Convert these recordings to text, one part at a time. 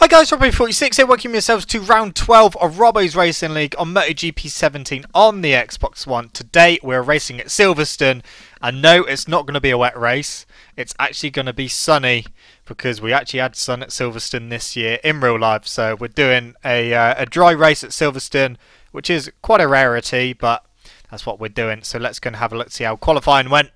guys, Robo46 here, welcome yourselves to round 12 of Robo's Racing League on MotoGP 17 on the Xbox One. Today we're racing at Silverstone, and no, it's not going to be a wet race. It's actually going to be sunny, because we actually had sun at Silverstone this year in real life. So we're doing a dry race at Silverstone, which is quite a rarity, but that's what we're doing. So let's go and have a look, see how qualifying went.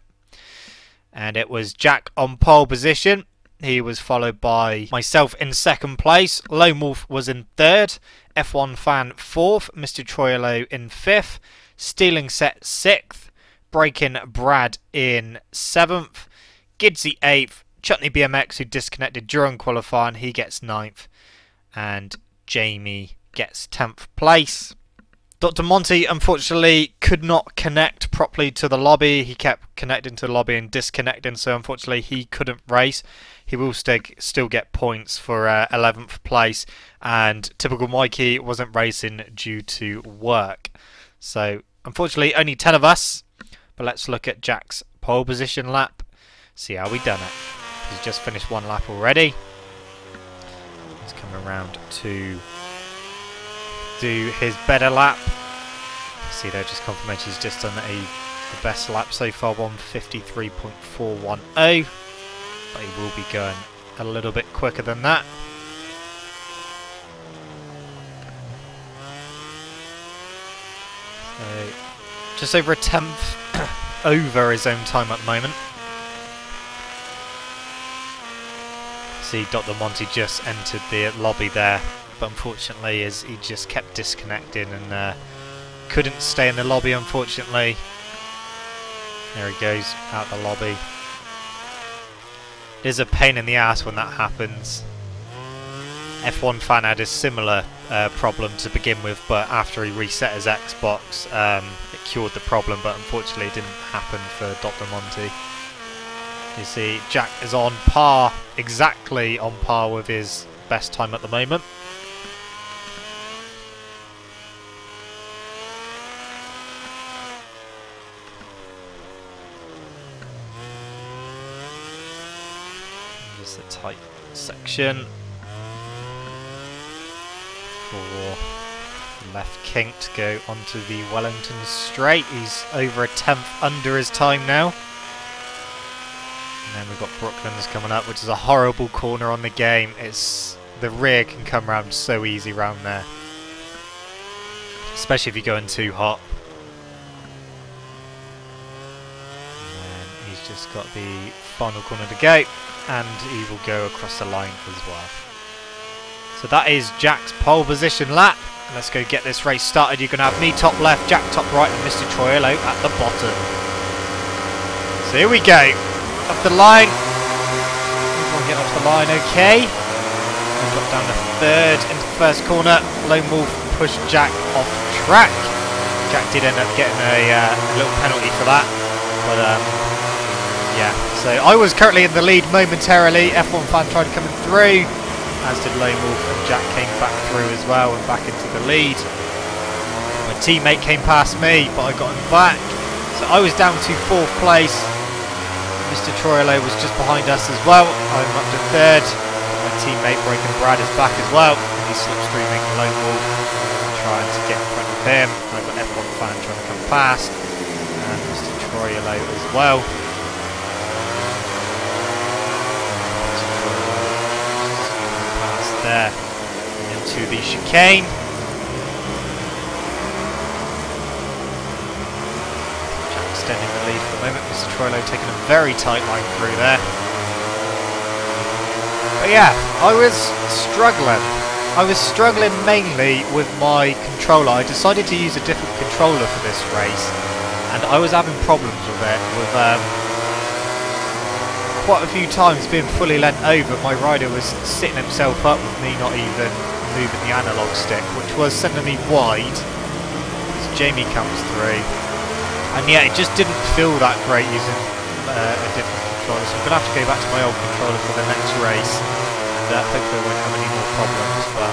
And it was Jack on pole position. He was followed by myself in second place. Lone Wolf was in third. F1 Fan fourth. Mr. Troyolo in fifth. Stealing Set sixth. Breaking Brad in seventh. Gidsy eighth. Chutney BMX, who disconnected during qualifying, he gets ninth. And Jamie gets 10th place. Dr. Monty, unfortunately, could not connect properly to the lobby. He kept connecting to the lobby and disconnecting, so unfortunately he couldn't race. He will still get points for 11th place, and typical Mikey wasn't racing due to work. So, unfortunately, only 10 of us. But let's look at Jack's pole position lap, see how we done it. He's just finished one lap already. He's coming around to do his better lap. See there, just confirmation he's just done the best lap so far, 153.410, but he will be going a little bit quicker than that. So just over a 10th over his own time at the moment. See, Dr. Monty just entered the lobby there, but unfortunately he just kept disconnecting and couldn't stay in the lobby, unfortunately. There he goes, out the lobby. It is a pain in the ass when that happens. F1 Fan had a similar problem to begin with, but after he reset his Xbox, it cured the problem, but unfortunately it didn't happen for Dr. Monty. You see, Jack is on par, exactly on par with his best time at the moment. Just a tight section for left kink to go onto the Wellington straight. He's over a 10th under his time now. And then we've got Brooklands coming up, which is a horrible corner on the game. The rear can come around so easy round there, especially if you're going too hot. And then he's just got the final corner to go, and he will go across the line as well. So that is Jack's pole position lap. Let's go get this race started. You're going to have me top left, Jack top right, and Mr. Troyolo at the bottom. So here we go. Off the line. Everyone get off the line okay. We got down to third into the first corner. Lone Wolf pushed Jack off track. Jack did end up getting a little penalty for that. But yeah, so I was currently in the lead momentarily. F1 Fan tried coming through, as did Lone Wolf, and Jack came back through as well and back into the lead. My teammate came past me, but I got him back. So I was down to 4th place. Mr. Troyolo was just behind us as well. I'm up to 3rd. My teammate Breaking Brad is back as well. And he's slipstreaming Lone Wolf, trying to get in front of him. I've got F1 Fan trying to come past, and Mr. Troyolo as well. Past there into the chicane. Extending the lead for the moment. Mr. Troyolo taking a very tight line through there. But yeah, I was struggling. I was struggling mainly with my controller. I decided to use a different controller for this race, and I was having problems with it. With quite a few times being fully leant over, my rider was sitting himself up with me not even moving the analog stick, which was sending me wide as Jamie comes through. And yeah, it just didn't feel that great using a different controller, so I'm going to have to go back to my old controller for the next race, and hopefully I won't have any more problems. But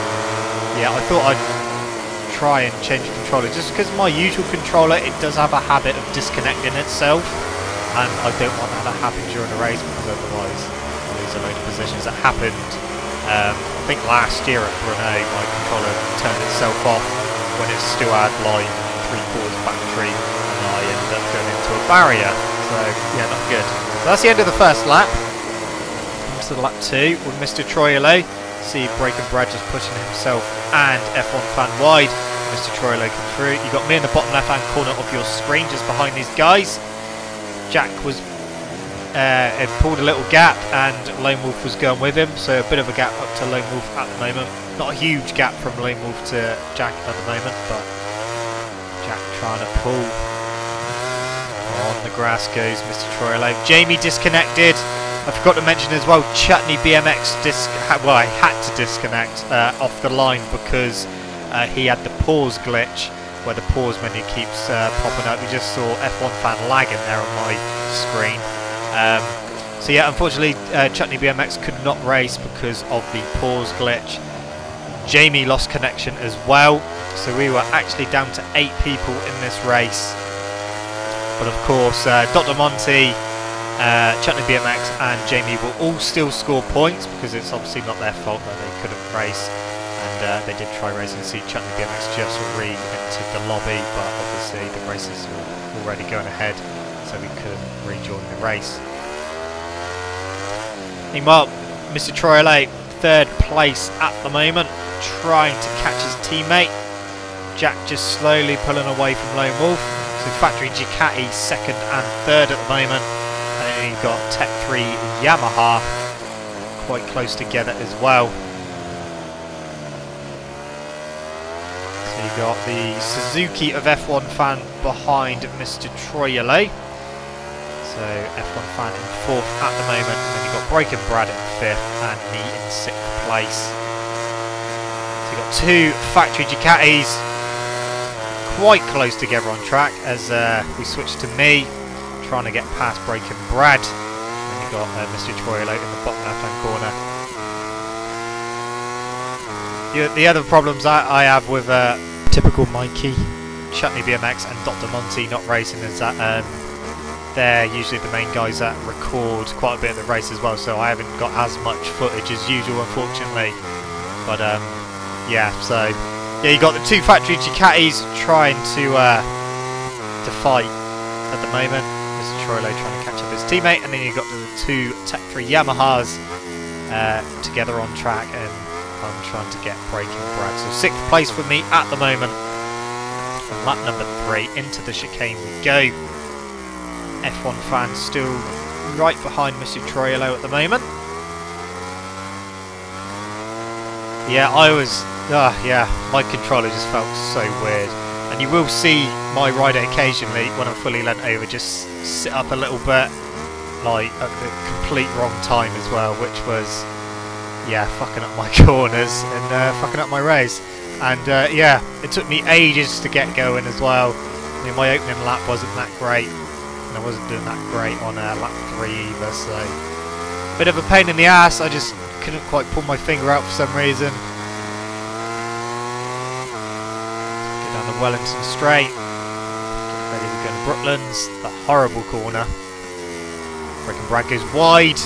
yeah, I thought I'd try and change the controller, just because my usual controller, it does have a habit of disconnecting itself, and I don't want that to happen during a race, because otherwise I lose a load of positions. That happened I think last year at Brunei my controller turned itself off when it still had like 3/4 battery, and I ended up going into a barrier. So yeah, not good. So that's the end of the first lap. On to lap 2 with Mr. Troyolo. See Breaking Brad just pushing himself and F1 fan wide. Mr. Troyolo come through. You got me in the bottom left hand corner of your screen, just behind these guys. Jack was had pulled a little gap, and Lone Wolf was going with him, so a bit of a gap up to Lone Wolf at the moment. Not a huge gap from Lone Wolf to Jack at the moment, but Jack trying to pull. On the grass goes Mr. Troyolo. Jamie disconnected. I forgot to mention as well, Chutney BMX I had to disconnect off the line because he had the pause glitch, where the pause menu keeps popping up. You just saw F1 fan lagging there on my screen. So yeah, unfortunately Chutney BMX could not race because of the pause glitch. Jamie lost connection as well, so we were actually down to 8 people in this race. But of course Dr. Monty, Chutney BMX and Jamie will all still score points because it's obviously not their fault that they couldn't race. And they did try racing. See Chutney BMX just re-entered the lobby, but obviously the races were already going ahead, so we couldn't rejoin the race. Meanwhile, Mr. Troyolo, 3rd place at the moment, trying to catch his teammate. Jack just slowly pulling away from Lone Wolf. So Factory Ducati 2nd and 3rd at the moment. And then you've got Tech 3 Yamaha quite close together as well. So you've got the Suzuki of F1 fan behind Mr. Troyolo. So F1 fan in 4th at the moment, and then you've got Breaking Brad in 5th and me in 6th place. So you've got 2 Factory Ducatis quite close together on track as we switch to me trying to get past Breaking Brad. And you've got Mr. Troyolo in the bottom left hand corner. The other problems I have with typical Mikey, Chutney BMX and Dr. Monty not racing is that they're usually the main guys that record quite a bit of the race as well, so I haven't got as much footage as usual, unfortunately. But yeah, so yeah, you got the 2 Factory Ducatis trying to fight at the moment. Mr. Troyolo trying to catch up his teammate, and then you got the 2 Tech 3 Yamahas together on track, and I'm trying to get Breaking Brad. So 6th place for me at the moment. On lap number 3, into the chicane we go. F1 fans still right behind Mr. Troyolo at the moment. Yeah, my controller just felt so weird. And you will see my rider occasionally, when I'm fully leant over, just sit up a little bit, like at the complete wrong time as well, which was, yeah, fucking up my corners and fucking up my race. And yeah, it took me ages to get going as well. I mean, my opening lap wasn't that great, and I wasn't doing that great on lap 3 either, so bit of a pain in the ass. I just couldn't quite pull my finger out for some reason. Go down the Wellington straight, get ready to go to Brooklands, the horrible corner. Breaking Brad goes wide,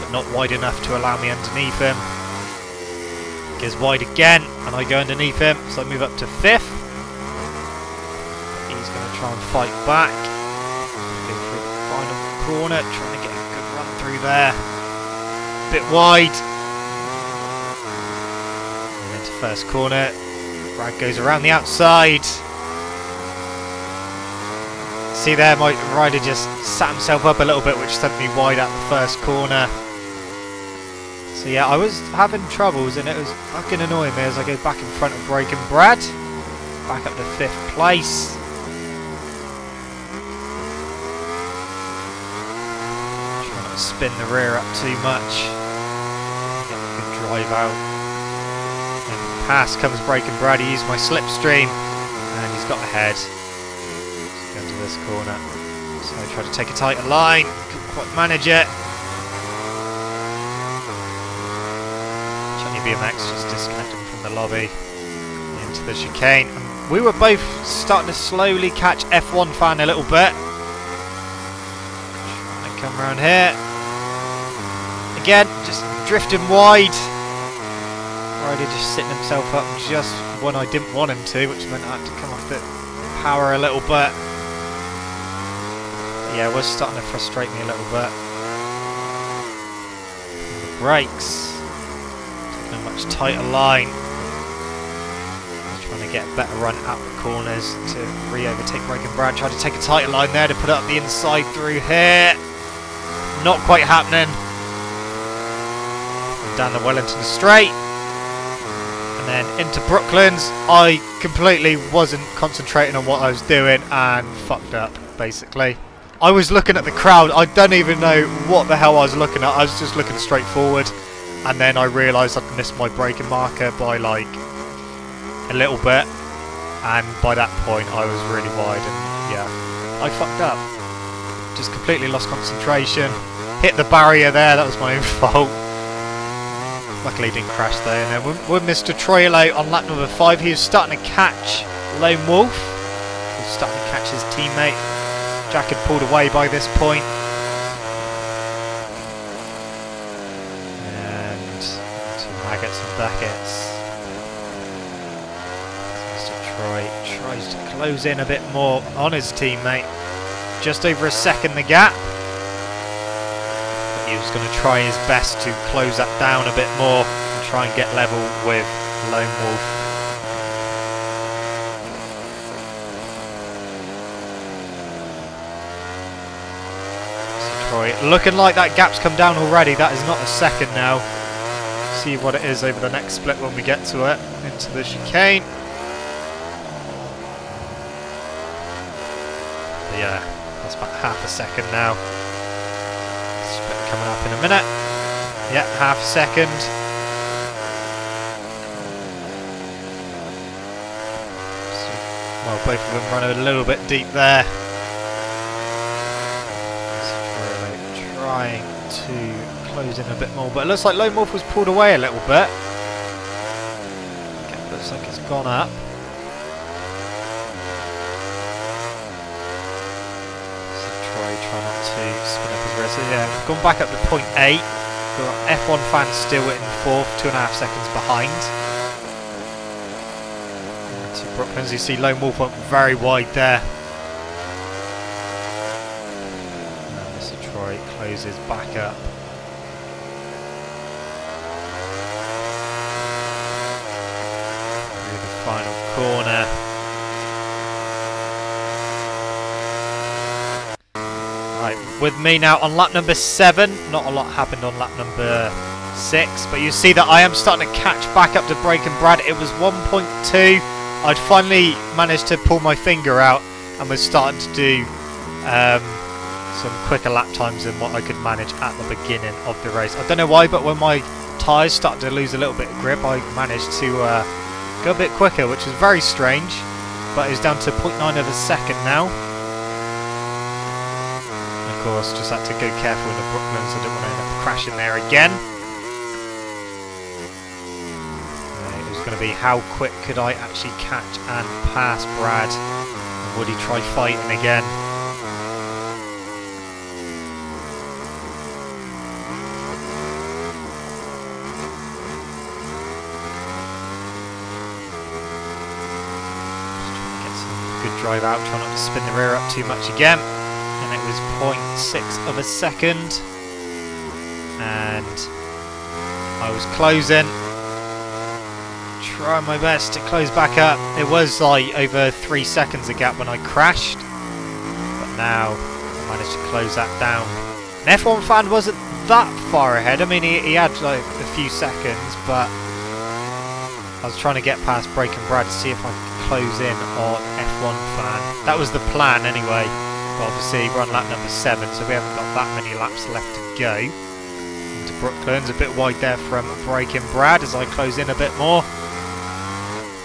but not wide enough to allow me underneath him. Goes wide again, and I go underneath him, so I move up to 5th. He's going to try and fight back. Go through the final corner, trying to get a good run through there. Bit wide. And into 1st corner. Brad goes around the outside. See there, my rider just sat himself up a little bit, which sent me wide out the 1st corner. So yeah, I was having troubles, and it was fucking annoying me as I go back in front of Breaking Brad. Back up to 5th place. Trying not to spin the rear up too much. Get a good drive out. And past comes Breaking Brad. He used my slipstream, and he's got ahead. Just go into this corner. So I try to take a tighter line. Couldn't quite manage it. BMX just disconnected from the lobby into the chicane. And we were both starting to slowly catch F1 fan a little bit. Trying to come around here. Again, just drifting wide. Ryder just sitting himself up just when I didn't want him to, which meant I had to come off the power a little bit. Yeah, it was starting to frustrate me a little bit. And the brakes. Taking a much tighter line. Trying to get a better run out the corners to re-overtake Broken Brad. Tried to take a tighter line there to put it up the inside through here. Not quite happening. Down the Wellington straight. And then into Brooklands. I completely wasn't concentrating on what I was doing and fucked up, basically. I was looking at the crowd. I don't even know what the hell I was looking at. I was just looking straight forward. And then I realised I'd missed my braking marker by like a little bit. And by that point I was really wide and yeah, I fucked up. Just completely lost concentration. Hit the barrier there, that was my own fault. Luckily didn't crash there. And then with Mr. Troilo on lap number 5, he was starting to catch Lone Wolf. He was starting to catch his teammate. Jack had pulled away by this point. And some Maggots and Beckett's. Mr. Troy tries to close in a bit more on his teammate. Just over a second the gap. But he was going to try his best to close that down a bit more and try and get level with Lone Wolf. Looking like that gap's come down already. That is not a second now. See what it is over the next split when we get to it. Into the chicane. But yeah, that's about half a second now. Split coming up in a minute. Yeah, half a second. So, well, both of them run a little bit deep there. Trying to close in a bit more, but it looks like Lone Wolf was pulled away a little bit. Okay, looks like it's gone up. So try not to spin up his rear. Yeah, we've gone back up to 0.8. We've got F1 fans still in 4th, 2.5 seconds behind. To Brooklands, you see Lone Wolf went very wide there. Closes back up. Through the final corner. Right, with me now on lap number 7. Not a lot happened on lap number 6, but you see that I am starting to catch back up to Broken Brad. It was 1.2. I'd finally managed to pull my finger out and was starting to do some quicker lap times than what I could manage at the beginning of the race. I don't know why, but when my tyres started to lose a little bit of grip, I managed to go a bit quicker, which was very strange. But it's down to 0.9 of a second now. And of course, just had to go careful in the Brooklands. I didn't want to end up crashing there again. It was going to be how quick could I actually catch and pass Brad, and would he try fighting again? Drive out, try not to spin the rear up too much again, and it was 0.6 of a second, and I was closing, trying my best to close back up. It was like over 3 seconds a gap when I crashed, but now I managed to close that down. An F1 fan wasn't that far ahead. I mean, he had like a few seconds, but I was trying to get past Broken Brad to see if I could close in on F1 fan. That was the plan anyway. But obviously we're on lap number 7, so we haven't got that many laps left to go. Into Brooklands, a bit wide there from Broken Brad as I close in a bit more.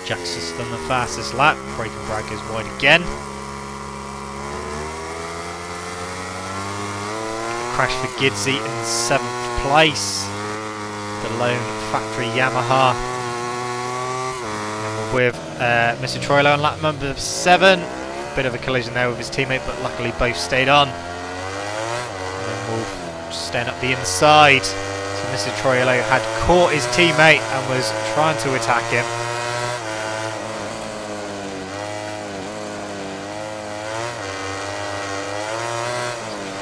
Jack's just done the fastest lap. Broken Brad goes wide again. Crash for Gidsy in 7th place. The lone factory Yamaha. With Mr. Troilo on lap number 7. Bit of a collision there with his teammate, but luckily both stayed on. And then Wolf staying up the inside. So Mr. Troilo had caught his teammate and was trying to attack him.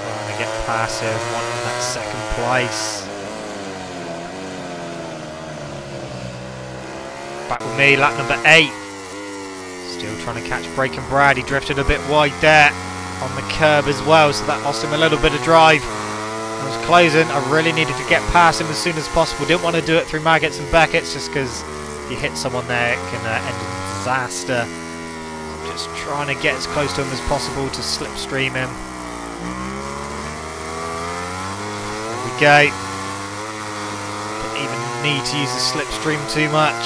Trying to get past him, wanting that second place. Back with me, lap number 8. Still trying to catch Breaking Brad. He drifted a bit wide there on the curb as well, so that lost him a little bit of drive. I was closing. I really needed to get past him as soon as possible. Didn't want to do it through Maggots and Beckett's just because if you hit someone there, it can end in disaster. Just trying to get as close to him as possible to slipstream him. There we go. Didn't even need to use the slipstream too much.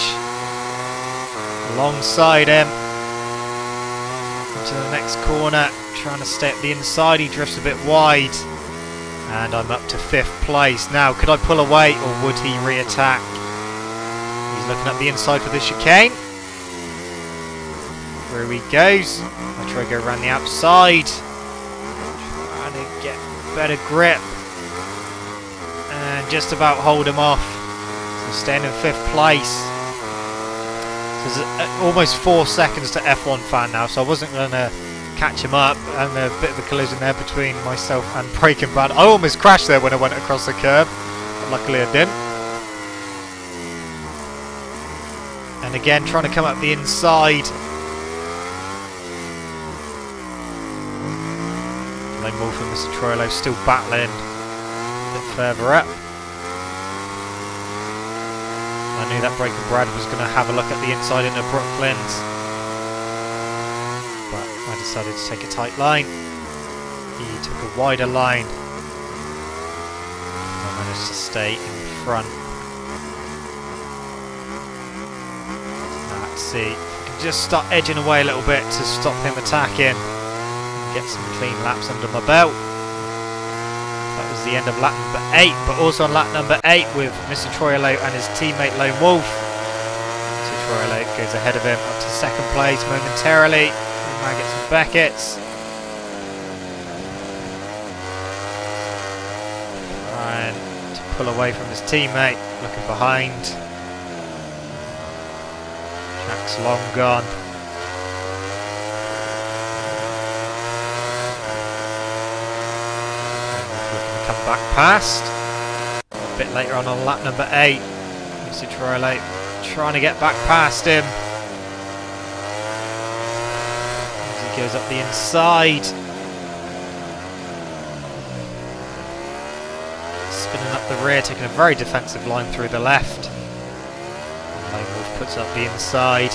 Alongside him. Into the next corner. Trying to stay at the inside. He drifts a bit wide. And I'm up to 5th place. Now, could I pull away or would he re-attack? He's looking at the inside for the chicane. Through he goes. I try to go around the outside. Trying to get better grip. And just about hold him off. So staying in 5th place. So there's almost 4 seconds to F1 fan now, so I wasn't going to catch him up, and a bit of a collision there between myself and Breaking Brad. I almost crashed there when I went across the curb, but luckily I didn't. And again, trying to come up the inside. Lane Wolf and Mr. Troilo still battling a bit further up. I knew that Breaking Brad was going to have a look at the inside into Brooklands. I decided to take a tight line. He took a wider line. I managed to stay in front. Let's see. I can just start edging away a little bit to stop him attacking. And get some clean laps under my belt. That was the end of lap number 8. But also on lap number 8 with Mr. Troilo and his teammate Lone Wolf. Mr. Troilo goes ahead of him up to 2nd place momentarily. Maggots and Beckett's. Trying to pull away from his teammate, looking behind. Jack's long gone. Looking to come back past. A bit later on lap number 8. Mr. Troilo trying to get back past him. Goes up the inside. Spinning up the rear, taking a very defensive line through the left. Lone Wolf puts up the inside.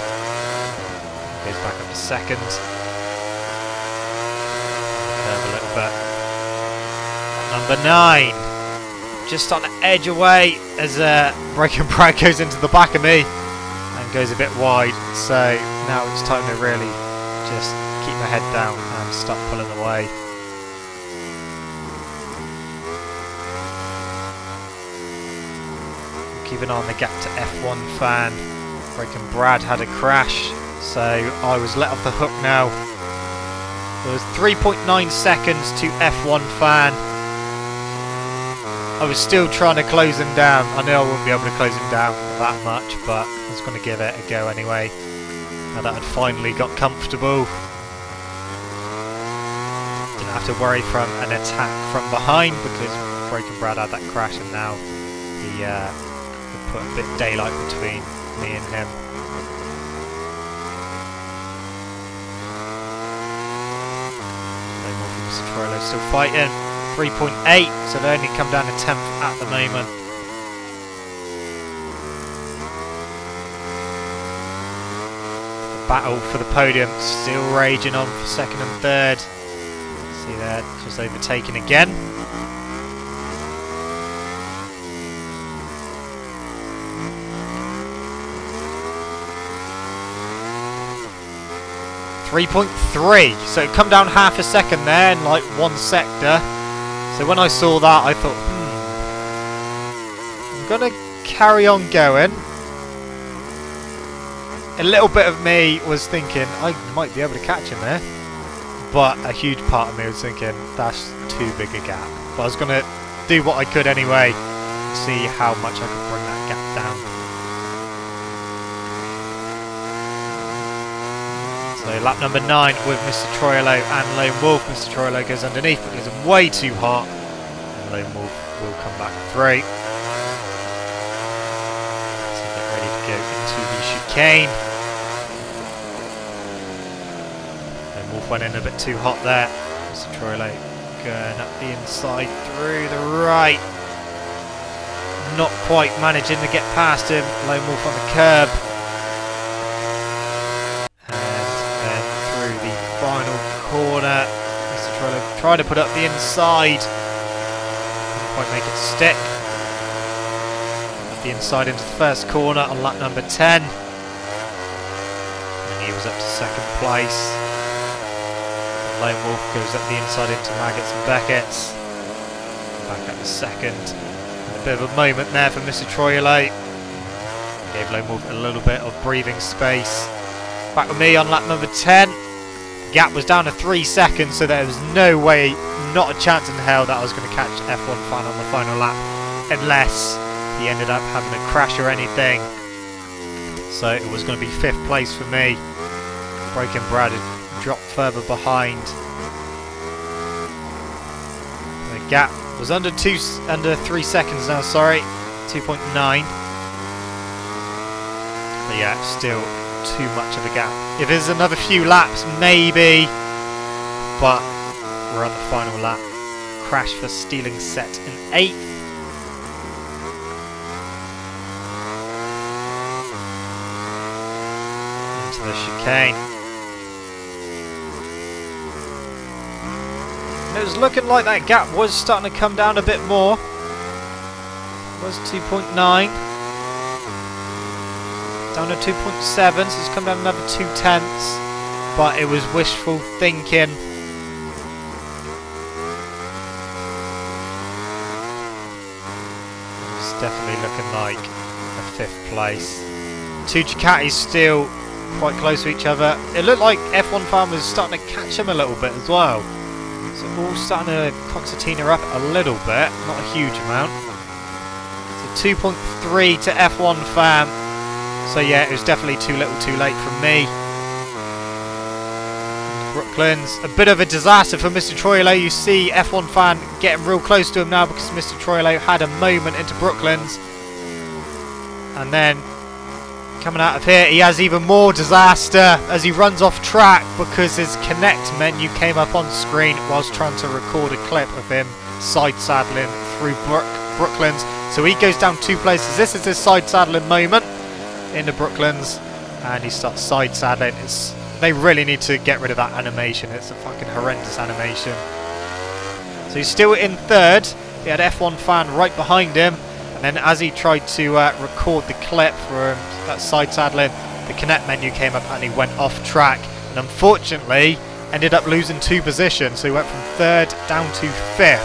Goes back up to 2nd. Curve a little bit. Number 9. Just starting to edge away as Breaking Brad goes into the back of me and goes a bit wide. So now it's time to really just keep my head down and stop pulling away. Keeping on the gap to F1 fan. Breaking Brad had a crash, so I was let off the hook now. There was 3.9 seconds to F1 fan. I was still trying to close him down. I knew I wouldn't be able to close him down that much, but I was going to give it a go anyway. Now that I'd finally got comfortable. Didn't have to worry from an attack from behind because Breaking Brad had that crash, and now he put a bit of daylight between me and him. Mr. Troilo still fighting. 3.8, so they only come down to 10th at the moment. The battle for the podium still raging on for 2nd and 3rd. See there, just overtaken again. .3, so it come down half a second there in like one sector. So when I saw that, I thought, I'm gonna carry on going. A little bit of me was thinking I might be able to catch him there, but a huge part of me was thinking that's too big a gap. But I was gonna do what I could anyway, see how much I could bring that gap down. So lap number 9 with Mr. Troilo and Lone Wolf. Mr. Troilo goes underneath because it's way too hot. And Lone Wolf will come back through. So get ready to go into the chicane. Lone Wolf went in a bit too hot there. Mr. Troilo going up the inside through the right. Not quite managing to get past him. Lone Wolf on the curb. Final corner. Mr. Troilo trying to put up the inside. Couldn't quite make it stick. Up the inside into the first corner on lap number 10. And he was up to second place. Lone Wolf goes up the inside into Maggots and Beckett's. Back up to second. And a bit of a moment there for Mr. Troilo. Gave Lone Wolf a little bit of breathing space. Back with me on lap number 10. Gap was down to 3 seconds, so there was no way, not a chance in hell that I was going to catch F1 Fan on the final lap, unless he ended up having a crash or anything. So it was going to be 5th place for me. Breaking Brad had dropped further behind. The gap was under 3 seconds now, sorry, 2.9. But yeah, still too much of a gap. If there's another few laps, maybe, but we're on the final lap. Crash for stealing set in 8th. Into the chicane. And it was looking like that gap was starting to come down a bit more. It was 2.9. Down to 2.7, so it's come down another 0.2, but it was wishful thinking. It's definitely looking like a 5th place. 2 Ducatis still quite close to each other. It looked like F1 Fan was starting to catch him a little bit as well. So all starting to concertina up a little bit, not a huge amount. So 2.3 to F1 Fan. So yeah, it was definitely too little too late from me. Brooklands, a bit of a disaster for Mr. Troilo. You see F1 Fan getting real close to him now because Mr. Troilo had a moment into Brooklands. And then coming out of here, he has even more disaster as he runs off track because his connect menu came up on screen whilst trying to record a clip of him side saddling through Brooklands. So he goes down 2 places. This is his side saddling moment into Brooklands, and he starts side saddling. They really need to get rid of that animation. It's a fucking horrendous animation. So he's still in 3rd. He had F1 Fan right behind him, and then as he tried to record the clip for that side saddling, the connect menu came up and he went off track, and unfortunately ended up losing 2 positions. So he went from 3rd down to 5th.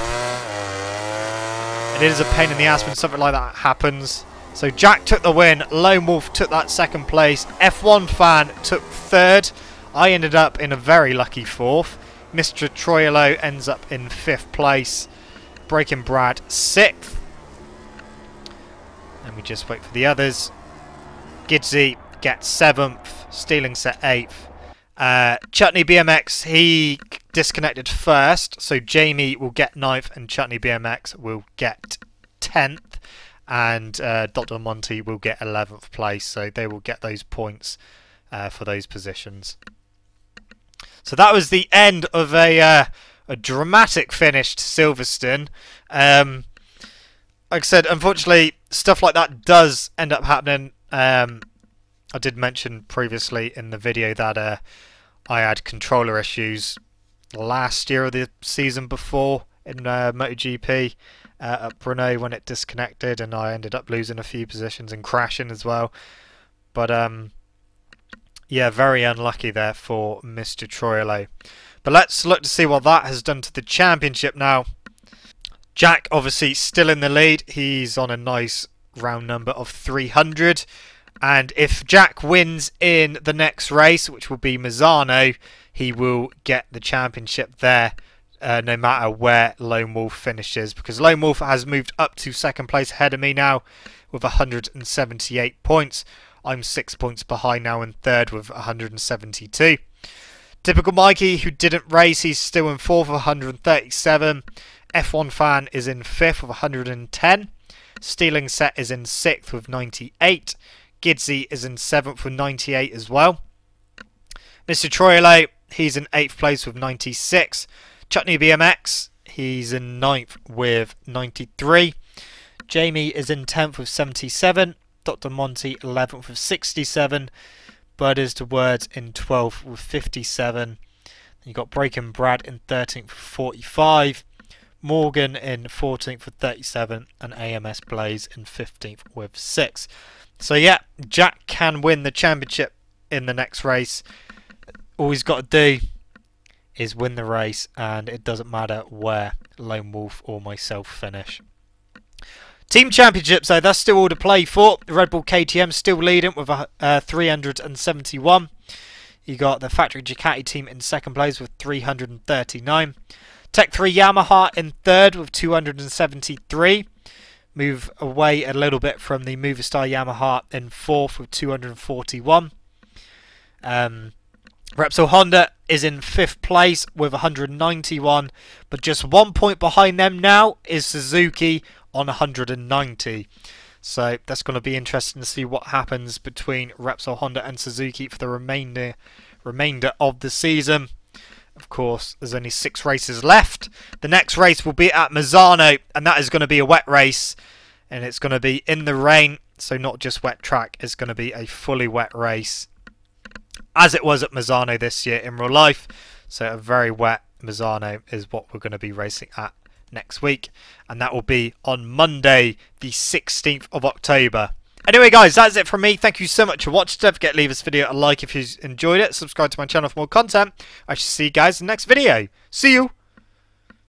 It is a pain in the ass when something like that happens. So Jack took the win, Lone Wolf took that 2nd place, F1 Fan took 3rd, I ended up in a very lucky 4th, Mr. Troilo ends up in 5th place, Breaking Brad 6th, and we just wait for the others. Gidzy gets 7th, Stealing Set 8th, Chutney BMX, he disconnected 1st, so Jamie will get 9th and Chutney BMX will get 10th. And Dr. Monty will get 11th place, so they will get those points for those positions. So that was the end of a dramatic finish to Silverstone. Like I said, unfortunately, stuff like that does end up happening. I did mention previously in the video that I had controller issues last year or the season before in MotoGP. At Brno when it disconnected, and I ended up losing a few positions and crashing as well. But yeah, very unlucky there for Mr. Troilo. But let's look to see what that has done to the championship now. Jack obviously still in the lead. He's on a nice round number of 300. And if Jack wins in the next race, which will be Misano, he will get the championship there no matter where Lone Wolf finishes, because Lone Wolf has moved up to second place ahead of me now with 178 points. I'm 6 points behind now in third with 172. Typical Mikey, who didn't race, he's still in fourth with 137. F1 Fan is in fifth with 110. Stealing Set is in sixth with 98. Gidsy is in seventh with 98 as well. Mr. Troilo, he's in 8th place with 96. Chutney BMX, he's in 9th with 93. Jamie is in 10th with 77. Dr. Monty 11th with 67. Bud is to Words in 12th with 57. You got Breaking Brad in 13th with 45. Morgan in 14th with 37. And AMS Blaze in 15th with 6. So yeah, Jack can win the championship in the next race. All he's got to do is win the race, and it doesn't matter where Lone Wolf or myself finish. Team Championships, though, that's still all to play for. Red Bull KTM still leading with 371. You got the Factory Ducati team in second place with 339. Tech 3 Yamaha in third with 273. Move away a little bit from the Movistar Yamaha in fourth with 241. Repsol Honda is in 5th place with 191, but just 1 point behind them now is Suzuki on 190. So that's going to be interesting to see what happens between Repsol Honda and Suzuki for the remainder of the season. Of course, there's only 6 races left. The next race will be at Misano, and that is going to be a wet race, and it's going to be in the rain, so not just wet track, it's going to be a fully wet race, as it was at Misano this year in real life. So a very wet Misano is what we're going to be racing at next week, and that will be on Monday the 16th of October. Anyway guys, that's it from me. Thank you so much for watching. Don't forget to leave this video a like if you enjoyed it. Subscribe to my channel for more content. I shall see you guys in the next video. See you!